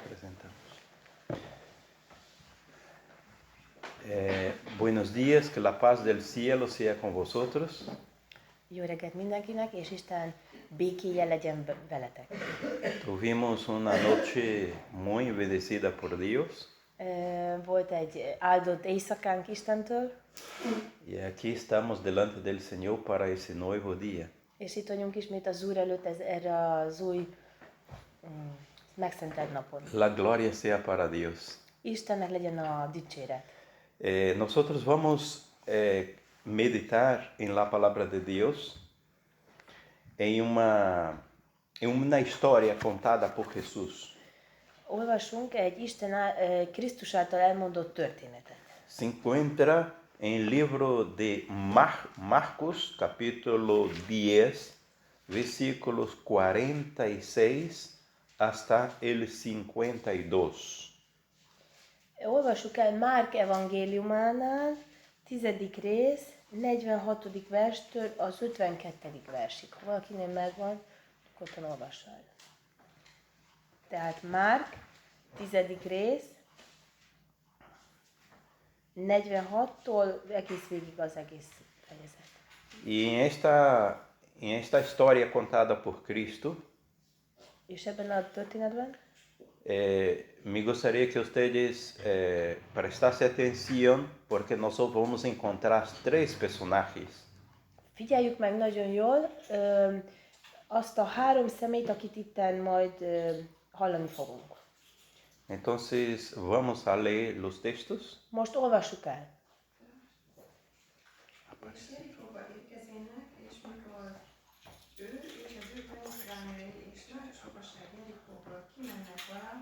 Presentamos. Buenos días, que la paz del cielo sea con vosotros. Jó reggelt mindenkinek, és Isten békéje legyen veletek. Tuvimos una noche muy bendecida por Dios Volt egy áldott éjszakánk Istentől, y aquí estamos delante del Señor para ese nuevo día. és itt vagyunk ismét az Úr előtt erre az új megszentelt napon. La gloria sea para Dios. Istennek legyen a dicséret. Nosotros vamos meditar en la palabra de Dios en una historia contada por Jesús. Olvasunk egy Krisztus által elmondott történetet. Se encuentra en el libro de Marcos, capítulo 10, versículos 46 hasta el 52. Olvassuk el Márk evangéliumánál, 10. rész, 46. verstől az 52. versig. Ha valakinél megvan, akkor olvassa el. Tehát Márk, 10. rész, 46-tól egész végig az egész fejezet. Y en esta historia contada por Cristo, És ebben a történetben me gustaría que ustedes prestasen atención porque nosotros vamos a encontrar tres personajes. figyeljük meg nagyon jól azt a három személyt, akit itten majd hallani fogunk. Entonces vamos a leer los textos. Most olvassuk el. És Jerikóba érkezének, és mikor ő és az ő tanítványai és nagy sokaság Jerikóból kimennek alá,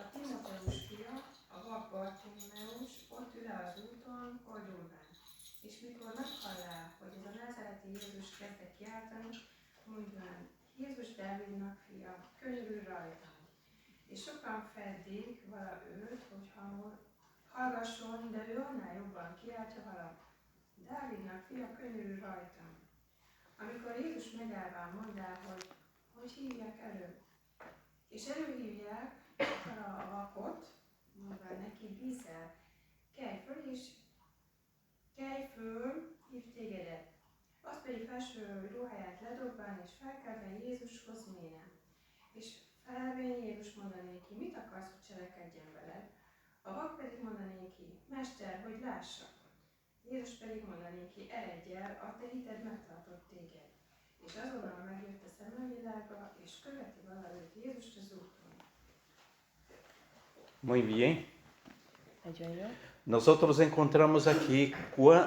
a Timoteus fia, a vak Bartiméus ott ül az úton, koldulván. És mikor meghallá, hogy ez a názáreti Jézus kezdett jártani, mondván, Jézus Dávidnak fia, könyörülj rajtam. És sokan feddik vala őt, hogy hallgasson, de ő annál jobban kiáltja vala, Dávidnak fia, könyörülj rajtam. Amikor Jézus megállván mondá, hogy hívják elő. És előhívják a vakot, mondván neki, bízzel, kelj föl, hív tégedet. Az pedig felső ruháját ledobván és felkelve Jézushoz ménen. És felelvén Jézus mondanéki, mit akarsz, hogy cselekedjen veled? A vak pedig mondanéki, Mester, hogy lássak. Jézus pedig mondanéki, eredj el, a te hited megtartott téged. És azonnal megjött a szemmelvilága, és követi vala őt Jézust az úton. Muy bien. Nagyon jó. Nosotros encontramos aquí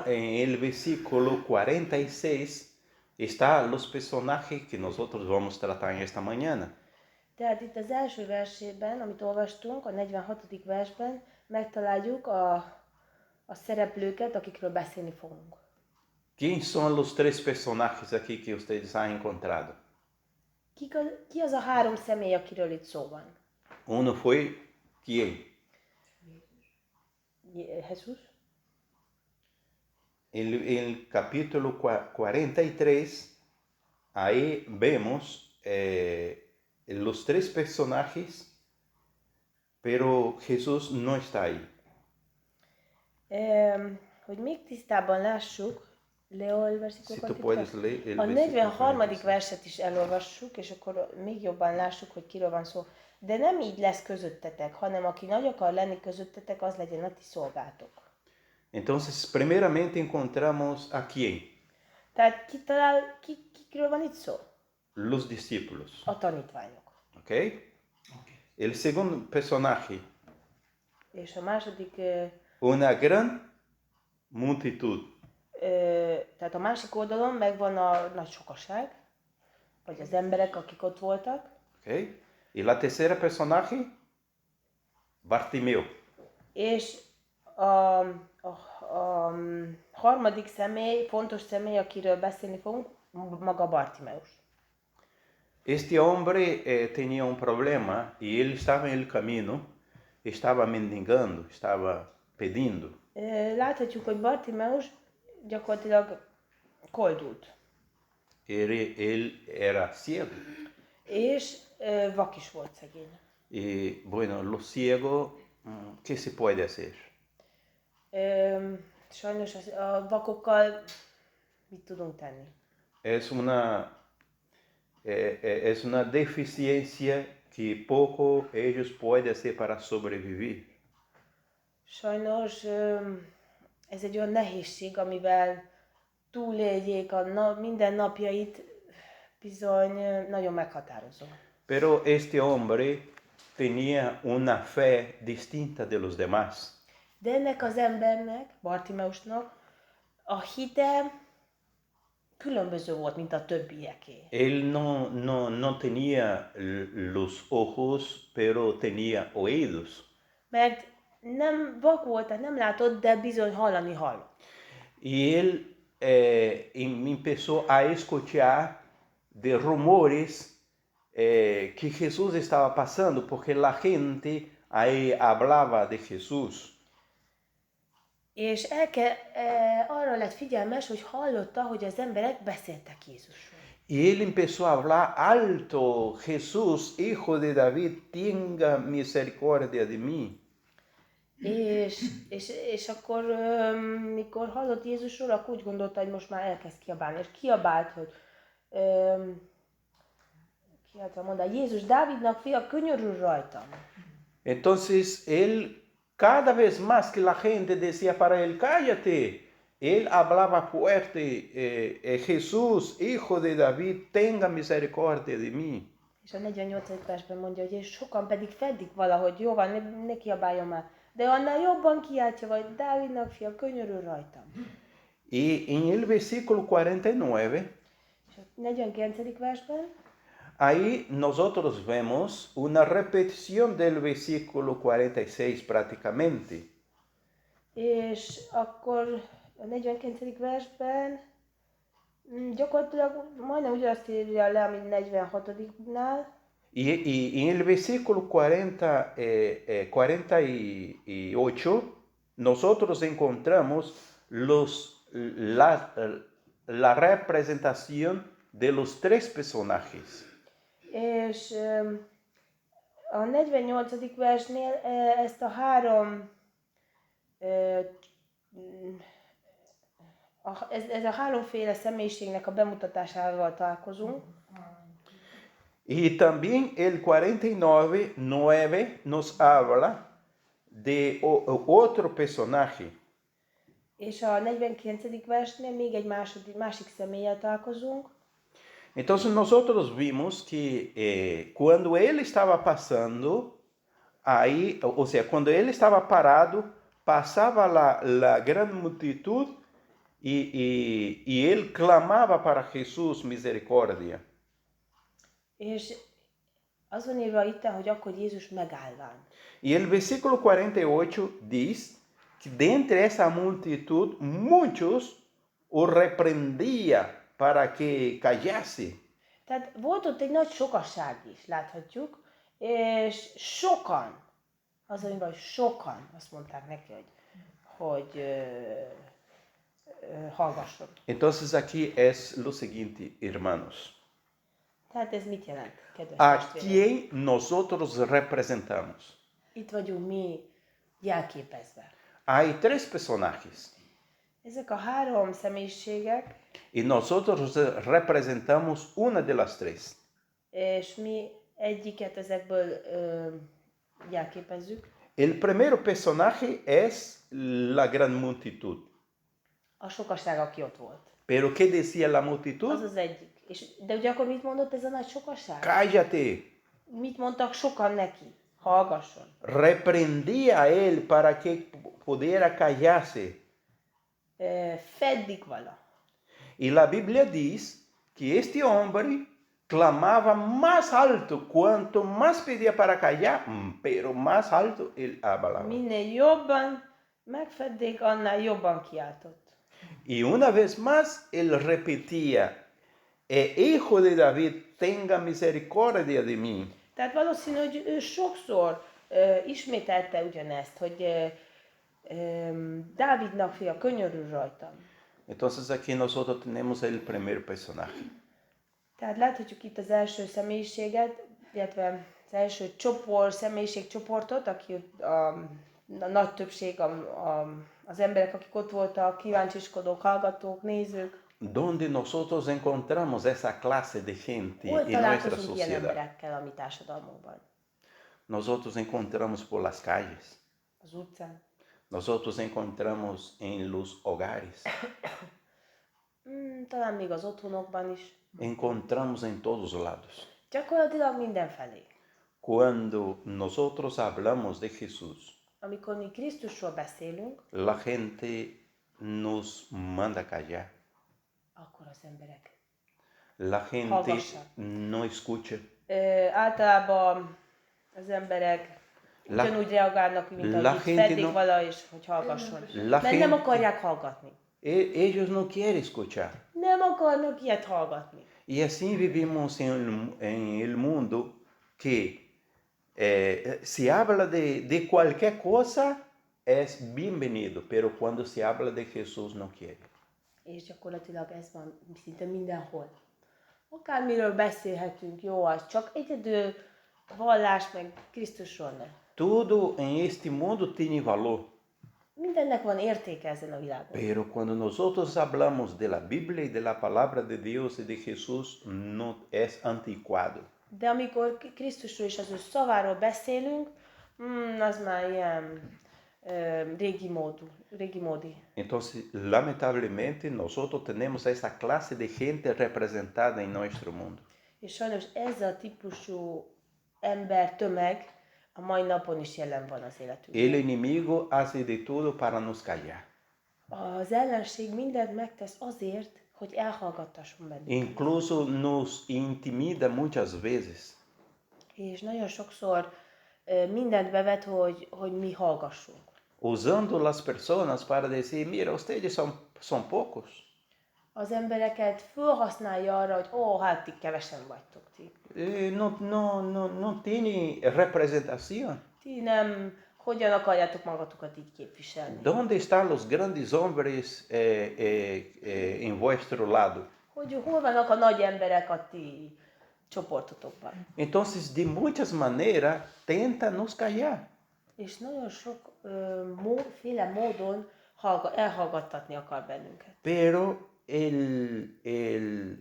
en el versículo 46 está los personajes que nosotros vamos a tratar en esta mañana. Tehát itt az első versében, amit olvastunk, a 46. versben megtaláljuk a szereplőket, akikről beszélni fogunk. ¿Quién son los tres personajes aquí que ustedes han encontrado? Ki az a három személy, akiről itt szó van? Uno fue ¿quién? Jesús? El capítulo 43, ahí vemos los tres personajes, pero Jesús no está ahí. Hogy még tisztában lássuk, Si tú puedes leer el a versículo 43. 46. verset is elolvassuk, és akkor még jobban lássuk, hogy kiről van szó. De nem így lesz közöttetek, hanem aki nagy akar lenni közöttetek, az legyen a ti szolgátok. Entonces, primeramente encontramos a quién? Tehát kikről van itt szó? Los discípulos. A tanítványok. ¿Ok? El segundo personaje, És a második, una gran multitud. tehát a másik oldalon megvan a nagy sokaság, vagy az emberek, akik ott voltak. ¿Ok? Y la tercera personaje, Bartimeo. És a harmadik személy, fontos személy, akiről beszélni fogunk, maga Bartimeus. Este hombre tenía un problema y él estaba en el camino, estaba mendigando, estaba pedindo. Láthatjuk, hogy Bartimeus gyakorlatilag koldult. Él era ciego. És vak is volt szegény. Y bueno, los ciegos, ¿qué se puede hacer? Sajnos a vakokkal mit tudunk tenni? Es una, es una deficiencia que poco ellos pueden hacer para sobrevivir. Sajnos ez egy olyan nehézség, amivel túléljék a mindennapjait, bizony nagyon meghatározó. Pero este hombre tenía una fe distinta de los demás. De ennek az embernek, Bartimeusnak, a hite különböző volt, mint a többieké. Él no tenía los ojos, pero tenía oídos. Mert nem vak volt, tehát nem látott, de bizony hallani hallott. Y él empezó a escuchar de rumores que Jesús estaba pasando, porque la gente ahí hablaba de Jesús. És arra lett figyelmes, hogy hallotta, hogy az emberek beszéltek Jézusról. Y él empezó a hablar alto: Jesús, hijo de David, tenga misericordia de mí. És akkor, mikor hallott Jézusról, akkor úgy gondolta, hogy most már elkezd kiabálni. És kiabált, hogy kiáltva mondta, Jézus, Dávidnak fia, könyörülj rajtam. Entonces él, cada vez más que la gente decía para él, cállate, él hablaba fuerte: Jesús, hijo de David, tenga misericordia de mí. És a 48. versben mondja, hogy és sokan pedig fedik valahogy, jó van, ne kiabáljon már. De annál jobban kiáltja, vagy Dávidnak fia, könyörülj rajtam. Y en el versículo 49, És a 49. versben, ahí nosotros vemos una repetición del versículo 46 prácticamente. és akkor a 49. versben gyakorlatilag majdnem ugyanazt írja le, mint 46-nál. Y en el versículo 48, nosotros encontramos la representación de los tres personajes. És a 48. versnél ezt a ez a háromféle személyiségnek a bemutatásával találkozunk. Y también el 49:9 nos habla de otro personaje. És a 49. versnél még egy másik személlyel találkozunk. Entonces nosotros vimos que cuando él estaba pasando, ahí, o sea, cuando él estaba parado, pasaba la gran multitud y él clamaba para Jesús misericordia. És az van írva itt, hogy akkor Jézus megállván. Y el versículo 48 dice que de entre esa multitud muchos o reprendía para que callase. Tehát volt ott egy nagy sokasság is, láthatjuk, és sokan, az írva, hogy sokan azt mondták neki, hogy hallgasson. Entonces aquí es lo siguiente, hermanos. Tehát ez mit jelent, kedves ¿A testvérek? quién nosotros representamos? Itt vagyunk mi jelképezve. Hay tres personajes Ezek a három személyiségek, y nosotros representamos una de las tres. és mi egyiket ezekből jelképezzük. El primer personaje es la gran multitud. A sokasság, aki ott volt. Pero ¿qué decía la Az multitud? az egyik. De ugye akkor mit mondott ez a nagy sokasság? Cállate. Mit mondtak sokan neki? Hallgasson. Reprendía a él para que pudiera callarse. Feddik vala. Y la Biblia dice que este hombre clamaba más alto, cuanto más pedía para callar, pero más alto él hablaba. Minél jobban megfedték, annál jobban kiáltott. Y una vez más él repetía: Hijo de David, tenga misericordia de mí. Tehát valószínű, hogy ő sokszor ismételte ugyanezt, hogy Dávidnak fia, könyörülj rajtam. Entonces aquí nosotros tenemos el primer personaje. Tehát láthatjuk itt az első személyiséget, illetve az első csoport, személyiségcsoportot, aki a nagy többség az emberek, akik ott voltak, kíváncsiskodók, hallgatók, nézők. donde nosotros encontramos esa clase de gente Hol en nuestra találkozunk ilyen sociedad. emberekkel a mi társadalmunkban? Nosotros encontramos por las calles, Az utcán. nosotros encontramos en los hogares, Talán még az otthonokban is. encontramos en todos lados. Gyakorlatilag mindenfelé. Cuando nosotros hablamos de Jesús, Amikor mi Krisztusról beszélünk, la gente nos manda callar. akkor az emberek La gente Hallgassak. no escucha. Általában az emberek ugyanúgy reagálnak, mint la ahogy gente feddik no- vala, és hogy hallgasson. La Mert nem gente- akarják hallgatni. Ellos no quieren escuchar. Nem akarnak ilyet hallgatni. Y así vivimos en el mundo que se habla de cualquier cosa es bienvenido, pero cuando se habla de Jesús no quiere. És gyakorlatilag ez van szinte mindenhol. Akármiről beszélhetünk, jó az, csak egyedül vallás meg Krisztusról nem. Todo en este mundo tiene valor, Mindennek van értéke ezen a világon. pero cuando nosotros hablamos de la Biblia y de la palabra de Dios y de Jesús, no es anticuado. De amikor Krisztusról és az ő szaváról beszélünk, az már ilyen régi módi. Entonces, lamentablemente, nosotros tenemos esa clase de gente representada en nuestro mundo. És sajnos ez a típusú ember tömeg a mai napon is jelen van az életünkben. El enemigo hace de todo para nos callar. Az ellenség mindent megtesz azért, hogy elhallgattasson bennünket. Incluso nos intimida muchas veces. És nagyon sokszor mindent bevet, hogy mi hallgassunk. Usando las personas para decir, mira, ustedes son pocos. Az embereket felhasználja arra, hogy hát ti kevesen vagytok ti. No tiene representación. Ti nem, hogyan akarjátok magatokat így képviselni? ¿Dónde están los grandes hombres en vuestro lado? Hogy hol vannak a nagy emberek a ti csoportotokban? Entonces, de muchas maneras, tenta nos callar. És nagyon sok féle módon elhallgattatni akar bennünket. Pero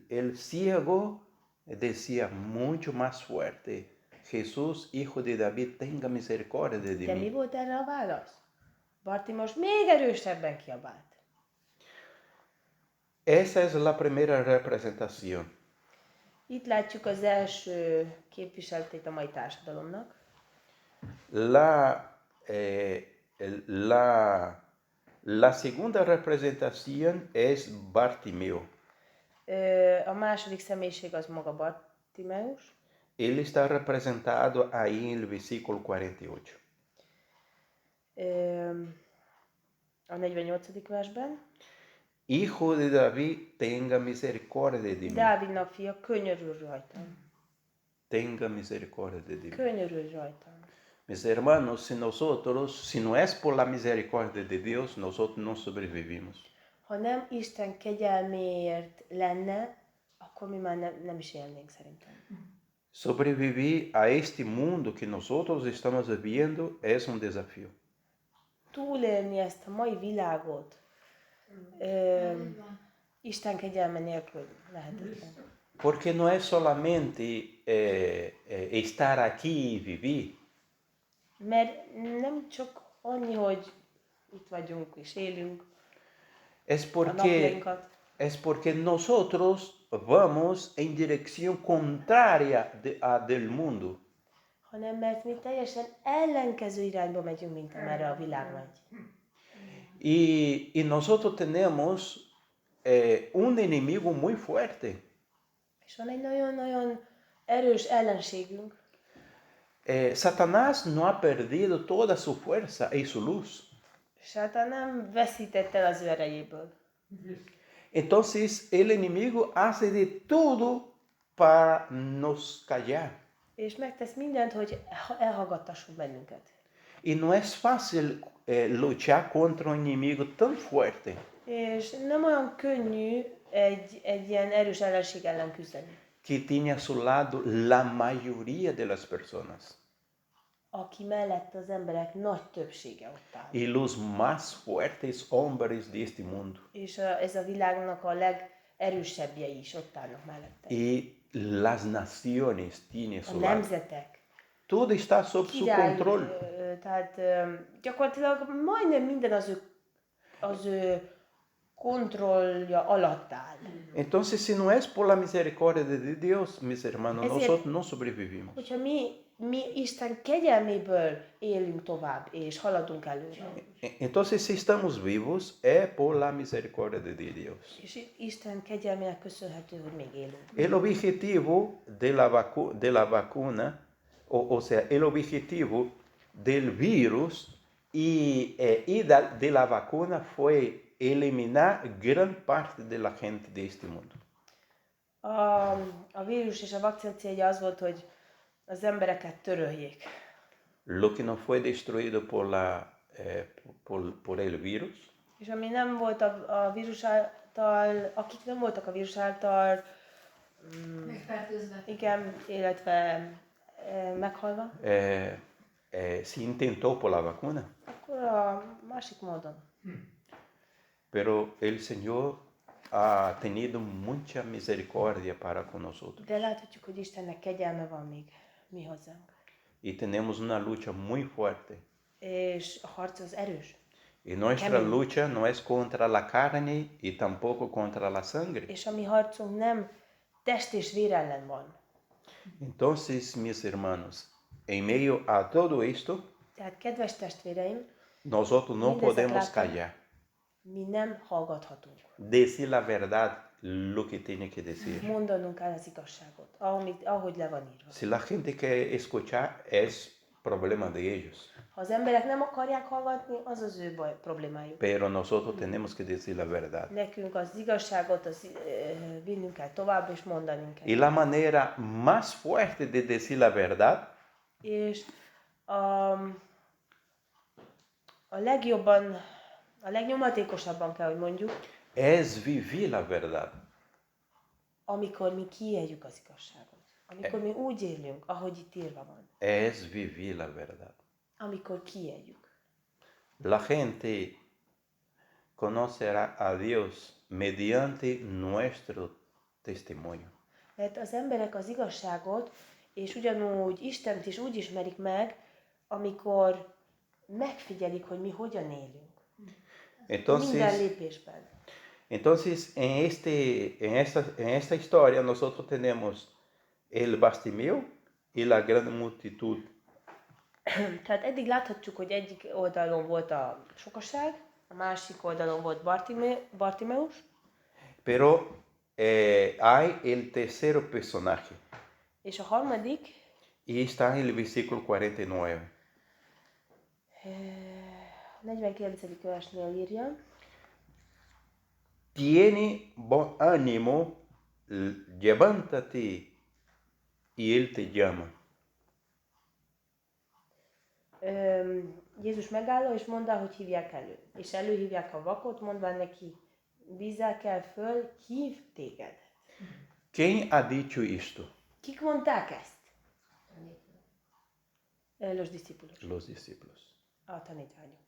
el ciego decía mucho más fuerte, Jesús, hijo de David, tenga misericordia de De mi mí. volt erre a válasz? Bartimos még erősebben kiabált. Esa es la primera representación. Itt látjuk az első képviseletét a mai társadalomnak. La segunda representación es Bartimeo. A második személyiség az maga Bartimeus. Él está representado ahí en el versículo 48. A 48. versben. Hijo de David, tenga misericordia de mí. Dávidnak fia, könyörülj rajtam. Tenga misericordia de mí. Könyörülj rajtam. Mis hermanos, si no es por la misericordia de Dios, nosotros no sobrevivimos. Ha nem Isten kegyelméért lenne, akkor mi már nem is élnénk szerintem. Sobrevivir a este mundo que nosotros estamos viviendo es un desafío. Túlélni ezt a mai világot Isten kegyelme nélkül lehetetlen. Porque no es solamente estar aquí y vivir, Mert nem csak annyi, hogy itt vagyunk és élünk es a porque, napjainkat, es porque nosotros vamos en dirección contraria a del mundo. hanem mert mi teljesen ellenkező irányba megyünk, mint amerre a világ megy. Y nosotros tenemos un enemigo muy fuerte. És van egy nagyon-nagyon erős ellenségünk. Satanás no ha perdido toda su fuerza y su luz. Sátán nem veszített el az ő erejéből. Entonces el enemigo hace de todo para nos callar. És megtesz mindent, hogy elhallgattasson bennünket. Y no es fácil luchar contra un enemigo tan fuerte. És nem olyan könnyű egy ilyen erős ellenség ellen küzdeni. que tenía a su lado la mayoría de las personas aki mellett az emberek nagy többsége ott áll. y los más fuertes hombres de este mundo. És ez a világnak a legerősebbjei is ott állnak mellette. Y las naciones tienen a A su lado. nemzetek. Todo está sob su control. Tehát gyakorlatilag majdnem minden az ő kontrollja alatt áll. Entonces, si no es por la misericordia de Dios, mis hermanos, Es nosotros decir, no sobrevivimos. Hogyha mi Isten kegyelméből élünk tovább, és haladunk előre. Entonces, si estamos vivos, es por la misericordia de Dios. És Isten kegyelmének köszönhető, hogy még élünk. El objetivo de la vacuna, o sea, el objetivo del virus y de la vacuna fue eliminar gran parte de la gente de este mundo. A vírus és a vakcina célja az volt, hogy az embereket töröljék. Lo que no fue destruido por el virus, És ami nem volt a vírus által, akik nem voltak a vírus által, Megfertőzve. igen, illetve meghalva, se intentó por la vacuna, akkor a másik módon. pero el Señor ha tenido mucha misericordia para con nosotros. De láthatjuk, hogy Istennek kegyelme van még mi hozzánk. Y tenemos una lucha muy fuerte. És a harc az erős. Y nuestra lucha no es contra la carne y tampoco contra la sangre. És a mi harcunk nem test és vér ellen van. Entonces, mis hermanos, en medio a todo esto, Tehát, kedves testvéreim, nosotros no mindezek podemos látom, callar. mi nem hallgathatunk. Decir la verdad, lo que tiene que decir. Mondanunk kell az igazságot, ahogy le van írva. Si la gente quiere escuchar, es problema de ellos. Ha az emberek nem akarják hallgatni, az az ő problémájuk. Pero nosotros tenemos que decir la verdad. Nekünk az igazságot vinnünk kell tovább, és mondani kell. Y la manera más fuerte de decir la verdad És a legnyomatékosabban kell, hogy mondjuk, es vivir la verdad. amikor mi kiéljük az igazságot. Amikor mi úgy élünk, ahogy itt írva van. Es vivir la verdad. Amikor kiéljük. La gente conocerá a Dios mediante nuestro testimonio. Mert az emberek az igazságot, és ugyanúgy Istent is úgy ismerik meg, amikor megfigyelik, hogy mi hogyan élünk. Minden lépésben. Entonces en esta historia nosotros tenemos el Bartimeo y la gran multitud. Tehát eddig láthatjuk, hogy egyik oldalon volt a sokaság, a másik oldalon volt Bartimeus. Pero hay el tercer personaje. És a harmadik, Y está en el versículo 49. 49. versnél írja. Tiene buen ánimo, levántate y él te llama. Jézus megálló, és mondta, hogy hívják elő. És előhívják a vakot, mondván neki, bízzál kell föl, hív téged. ¿Quién ha dicho esto? Kik mondták ezt? Los discípulos. Los discípulos. A tanítványok.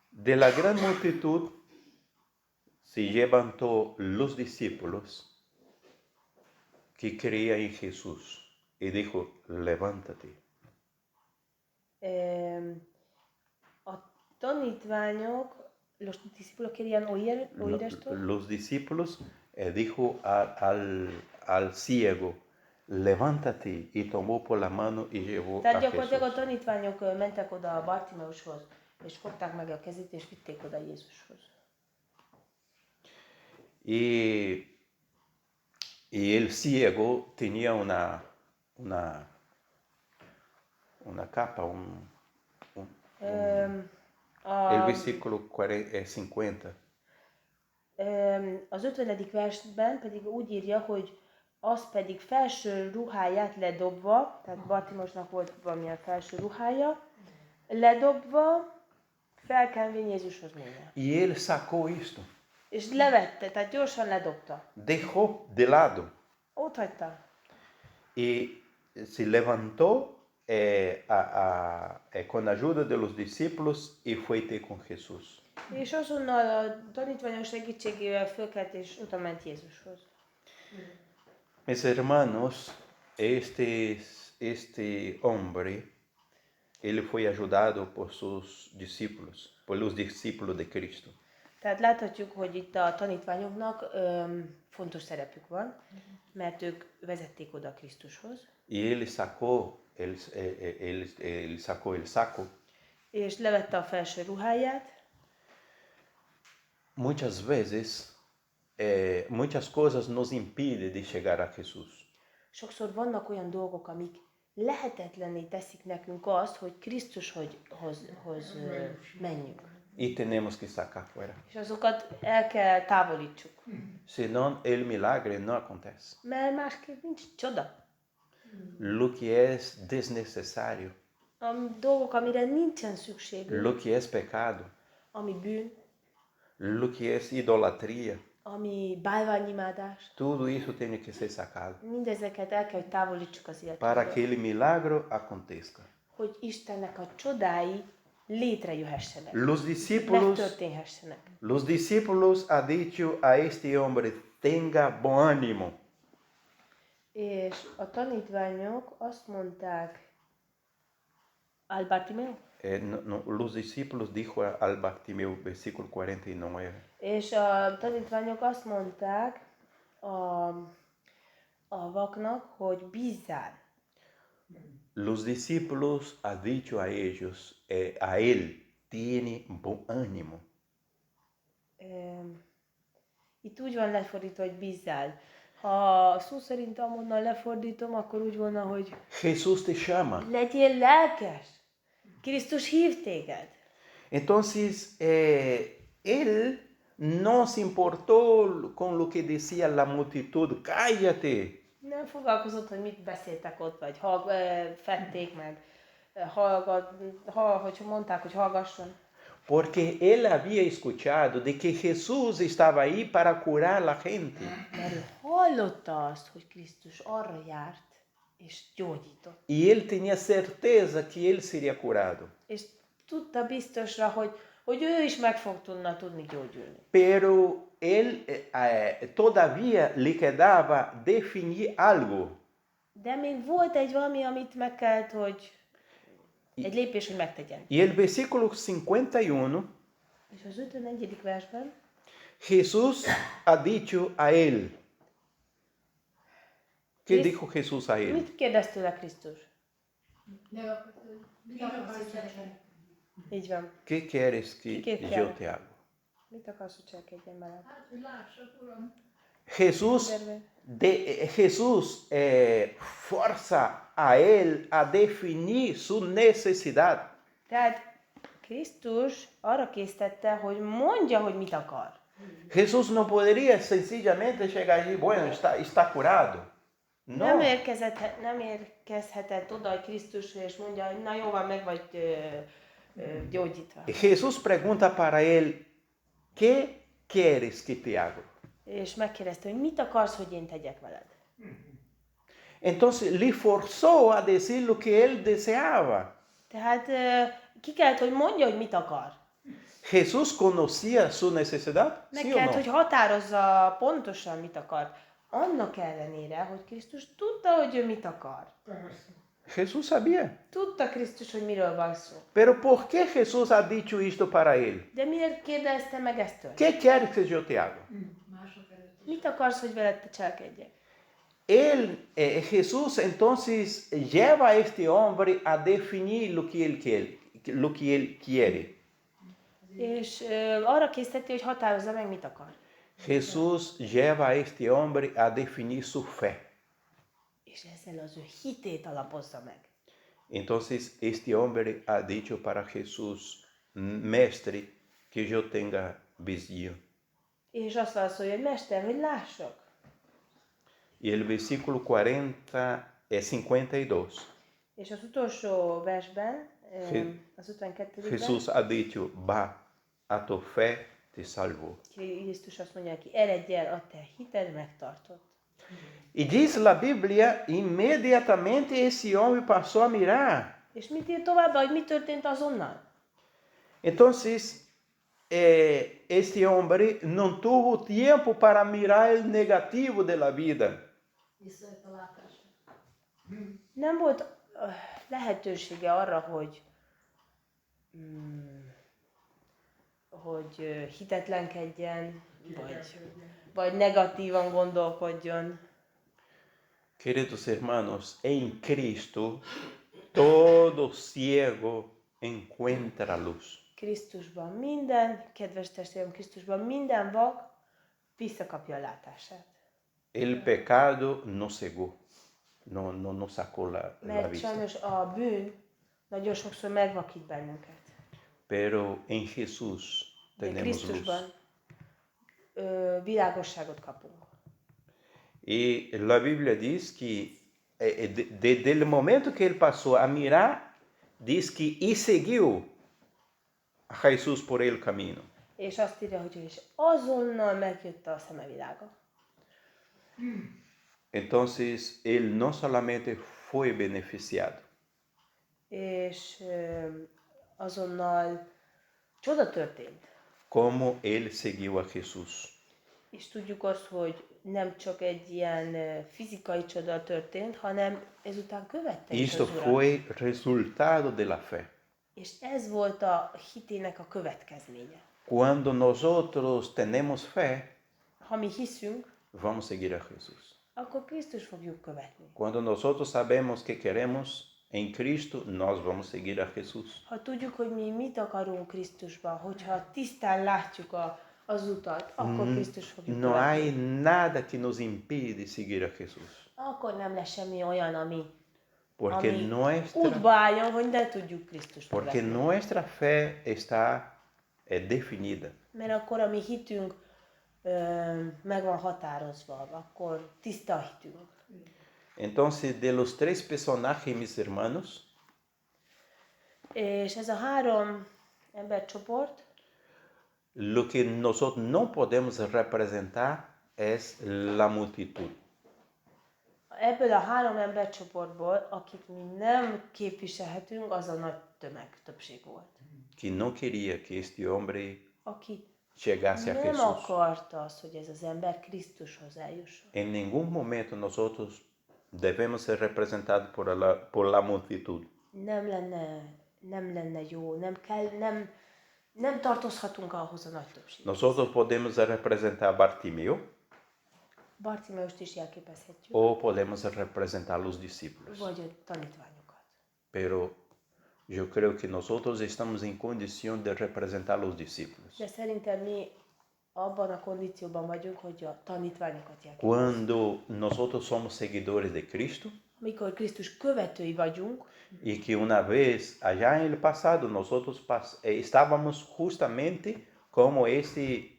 De la gran multitud se levantó los discípulos que creían en Jesús y dijo, levántate. A tanítványok, los discípulos querían oír esto. Los discípulos dijo al ciego, levántate, y tomó por la mano y llevó Tehát a gyakorlatilag a Jesús. tanítványok mentek oda a Bartimeushoz, és fogták meg a kezét, és vitték oda Jézushoz. Y el ciego tenía una capa, el versículo 50. Az 50. versben pedig úgy írja, hogy az pedig felső ruháját ledobva, tehát Bartimeusnak volt valamilyen felső ruhája, ledobva felkenvén Jézushoz menjen. Y él sacó esto. És levette, tehát gyorsan ledobta. dejó de lado Ott hagyta. y se levantó con ayuda de los discípulos y fue ter con Jesús. És azonnal a tanítványok segítségével fölkelt és oda ment Jézushoz. Mis hermanos, este hombre, ele foi ajudado por sus discípulos, por los discípulos de Cristo. Tehát láthatjuk, hogy itt a tanítványoknak fontos szerepük van, mert ők vezették oda Krisztushoz. E ele sacou el saco. És levette a felső ruháját. Muitas vezes, muitas coisas nos impedem de chegar a Jesus. Sokszor vannak olyan dolgok, amik lehetetlenné teszik nekünk azt, hogy Krisztushoz menjünk. E temos que sacar fora. És azokat el kell távolítsuk. Senão, el milagre não acontece. Mert másképp nincs csoda. Lo que es desnecessário, A dolgok, amire nincsen szükségünk, lo que es pecado, ami bűn, lo que es idolatria, ami bálványimádás, tudo isso tem que ser sacado mindezeket el kell, hogy távolítsuk az para életünkből. que aquele milagre aconteça. Hogy Istennek a csodái létrejöhessenek, Los discípulos ha dicho a este hombre, tenga bom ánimo. És a tanítványok azt mondták, al Bartimeo, Los discípulos dijo al Bartimeo, versículo 49. és a tanítványok azt mondták a vaknak, hogy bízzál. Los discípulos ha dicho a ellos, a él, tiene bom ánimo. Itt úgy van lefordítva, hogy bízzál. Ha szó szerint amonnal lefordítom, akkor úgy volna, hogy Jesús te chama. legyél lelkes. Krisztus hív téged. Entonces, él no se importó con lo que decía la multitud, cállate. Nem foglalkozott, hogy mit beszéltek ott, vagy fették meg, hogy mondták, hogy hallgasson. Porque él había escuchado de que Jesús estaba ahí para curar a la gente. Mert ő hallotta azt, hogy Krisztus arra járt, és gyógyított. Y él tenía certeza que él sería curado. És tudta biztosra, hogy ő is meg fog tudni gyógyulni. Pero él todavía le quedaba definir algo. De még volt egy valami, amit meg kellett, hogy egy lépés, hogy megtegyen. Y el versículo 51, És az 51. versben Jesús ha dicho a él. ¿Qué dijo Jesús a él? mit kérdez tőle Krisztus? Így van. ¿Qué quieres que ¿Qué yo quieres? te haga? Mit akarsz, hogy cselekedjen veled? Jesús forza a él a definir su necesidad. Tehát Krisztus arra késztette, hogy mondja, hogy mit akar. Jesús no podría sencillamente llegar allí, bueno, está curado. No. Nem érkezhetett oda, hogy Krisztus és mondja, hogy na jó van, meg vagy gyógyítva. Jesús pregunta para él, ¿qué quieres que te haga? És megkérdezte, hogy mit akarsz, hogy én tegyek veled. Entonces le forzó a decir lo que él deseaba. Tehát ki kellett, hogy mondja, hogy mit akar. Jesús conocía su necesidad, Meg ¿sí o kellett, no? hogy határozza pontosan, mit akar. Annak ellenére, hogy Krisztus tudta, hogy ő mit akar. Jesús sabía. Tudta Krisztus, hogy miről van szó. Pero ¿por qué Jesús ha dicho esto para él? De miért kérdezte meg ezt tőle? ¿Qué quieres que yo te haga? Mit akarsz, hogy veled te cselekedjek? Jesús entonces lleva a este hombre a definir lo que él quiere. És arra készíteti, hogy határozza meg, mit akar. Jesús lleva a este hombre a definir su fe. És ezzel az ő hitét alapozza meg. Entonces este hombre ha dicho para Jesús, Mestre, que yo tenga visión. És azt válaszolja, hogy Mester, hogy lássak. Y el versículo 52. És az utolsó versben, az 52-ben, Jesús ha dicho, va, a tu fe te salvó. Krisztus azt mondja ki, eredj el, a te hited megtartott. E diz a Bíblia, imediatamente esse homem passou a mirar. És mit ír tovább, hogy mi történt azonnal? Entonces, este hombre no tuvo tiempo para mirar el negativo de la vida. Nem volt lehetősége arra, hogy hitetlenkedjen, vagy negatívan gondolkodjon. Queridos hermanos, en Cristo todo ciego encuentra luz. Krisztusban minden, kedves testvérem, Krisztusban minden vak visszakapja a látását. El pecado nos cegó, no sacó la Mert vista. sajnos a bűn nagyon sokszor megvakít bennünket. Pero en Jesús De tenemos luz. Krisztusban világosságot kapunk. Y la Biblia dice que desde el momento que él pasó a mirar, dice que y siguió a Jesús por el camino. És azt írja, hogy és azonnal megjött a szemevilága. Entonces, él no solamente fue beneficiado, És azonnal csoda történt. como él siguió a Jesús. És tudjuk azt, hogy nem csak egy ilyen fizikai csoda történt, hanem ezután követte is Esto az Urat. fue resultado de la fe. És ez volt a hitének a következménye. Cuando nosotros tenemos fe, Ha mi hiszünk, vamos a seguir a Jesús. akkor Krisztus fogjuk követni. Cuando nosotros sabemos que queremos en Cristo, nós vamos a seguir a Jesús. Ha tudjuk, hogy mi mit akarunk Krisztusban, hogyha tisztán látjuk az utat, akkor Krisztus fogjuk No követni. hay nada que nos impide de seguir a Jesús. Akkor nem lesz semmi olyan, ami Porque nuestra, útba álljon, hogy ne tudjuk Krisztust porque követni. nuestra fe está definida. Mert akkor a mi hitünk meg van határozva, akkor tiszta a hitünk. Entonces, de los tres personajes, mis hermanos, És ez a három embercsoport, lo que nosotros no podemos representar es la multitud. ebből a három embercsoportból, akit mi nem képviselhetünk, az a nagy többség volt. Que no quería que este hombre Aki chegasse a nem Jesús. akarta azt, hogy ez az ember Krisztushoz eljusson. En ningún momento nosotros debemos ser representados por la multitud. Nem lenne jó, nem tartozhatunk ahhoz a nagy többséghez. Nosotros podemos representar a Bartimeo Bartimeust is jelképezhetjük, o podemos representar a los discípulos. vagy a tanítványokat. Pero yo creo que nosotros estamos en condición de representar a los discípulos. De szerintem mi abban a kondícióban vagyunk, hogy a tanítványokat jelképezzük. Cuando nosotros somos seguidores de Cristo Amikor Krisztus követői vagyunk, y que una vez allá en el pasado nosotros estábamos justamente como este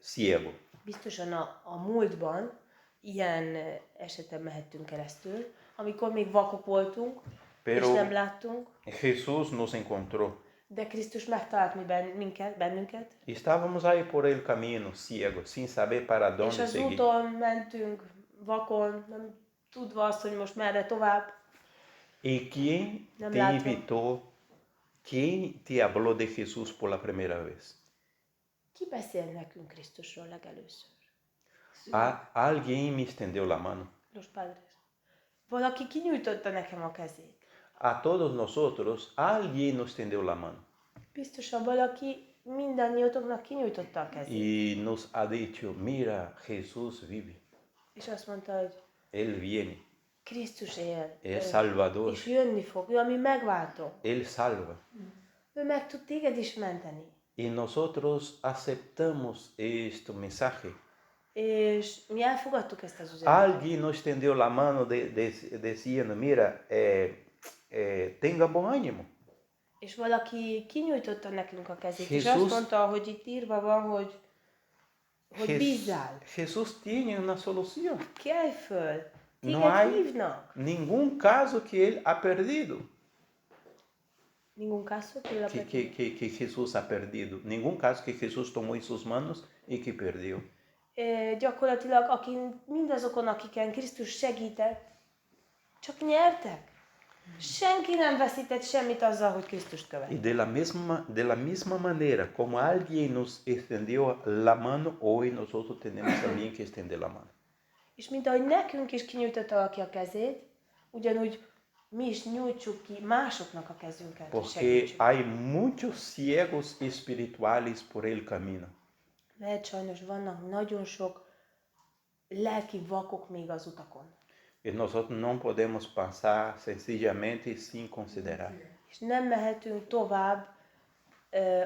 ciego. biztosan a múltban ilyen eseten mehettünk keresztül, amikor még vakok voltunk, és nem láttunk, Jesús nos encontró. de Krisztus megtalált bennünket, Estávamos ahí por el camino, ciegos, sin saber para és dónde az seguir. úton mentünk, vakon, nem tudva azt, hogy most merre tovább. ¿Y quién Nem te látva. invitó? ¿Quién te habló de Jesús por la primera vez? Ki beszél nekünk Krisztusról legelőször? Alguien me extendió la mano. Los Padres. Valaki kinyújtotta nekem a kezét. A todos nosotros, alguien nos extendió la mano. Biztosan valaki mindannyiótoknak kinyújtotta a kezét. Y nos ha dicho, mira, Jesús vive. És azt mondta, hogy Él viene. Krisztus él. Es Salvador. És jönni fog. Ő a mi megváltó. Él salva. Ő meg tud téged is menteni. Y nosotros aceptamos este mensaje. És mi elfogadtuk ezt az üzenetet. Alguien nos extendió la mano diciendo, mira, tenga buen ánimo. És valaki kinyújtotta nekünk a kezét, és Jesús- azt mondta, hogy itt írva van, hogy bízzál, Jesús tiene una solución. kelj föl, No téged hay hívnak. ningún caso que él ha perdido. Ningún caso que la que Jesús ha perdido. Ningún caso que Jesús tomó en sus manos y que perdió. Gyakorlatilag mindazokon, akiken Krisztus segített, csak nyertek. Senki nem veszített semmit azzal, hogy Krisztust Y követte. de la misma manera como alguien nos extendió la mano, hoy nosotros tenemos también que extender la mano. És mint ahogy nekünk is kinyújtotta valaki a kezét, ugyanúgy mi is nyújtsuk ki másoknak a kezünket, hogy Porque segítsük. hay muchos ciegos espirituales por el camino. Mert sajnos vannak nagyon sok lelki vakok még az utakon. Y nosotros no podemos pasar sencillamente sin considerar. És nem mehetünk tovább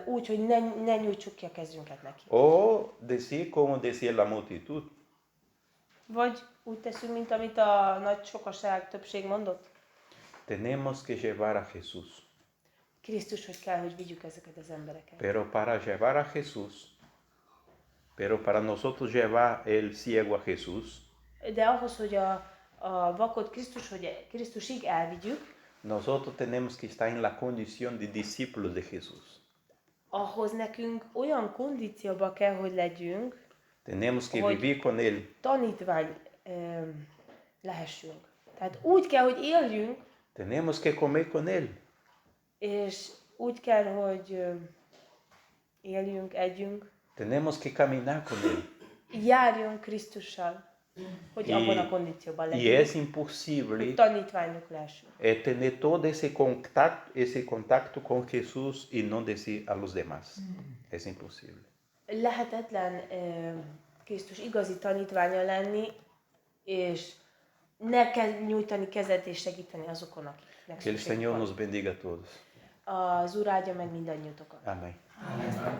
úgy, hogy ne nyújtsuk ki a kezünket neki. O decir como decía la multitud, Vagy úgy teszünk, mint amit a nagy sokaság többség mondott. tenemos que llevar a Jesús. Krisztus, hogy kell, hogy vigyük ezeket az embereket. Pero para llevar a Jesús, pero para nosotros llevar el ciego a Jesús, De ahhoz, hogy a vakot Krisztusig elvigyük, nosotros tenemos que estar en la condición de discípulos de Jesús. ahhoz nekünk olyan kondícióban kell, hogy legyünk, Tenemos que Hogy- vivir con Él. tanítvány lehessünk. Tehát úgy kell, hogy éljünk, Tenemos que comer con Él. és úgy kell, hogy éljünk, együnk, Tenemos que caminar con Él. járjunk Krisztussal, hogy abban a Y, kondícióban y legyünk, es imposible hogy tanítványok lehessünk. tener todo ese contacto con Jesús y no decir a los demás. Es imposible. Lehetetlen Krisztus igazi tanítványa lenni, és ne kell nyújtani kezet és segíteni azokon, akiknek Que el szükség Señor van. nos bendiga a todos. Az Úr áldja meg mindannyiutokat. Amén. Amen.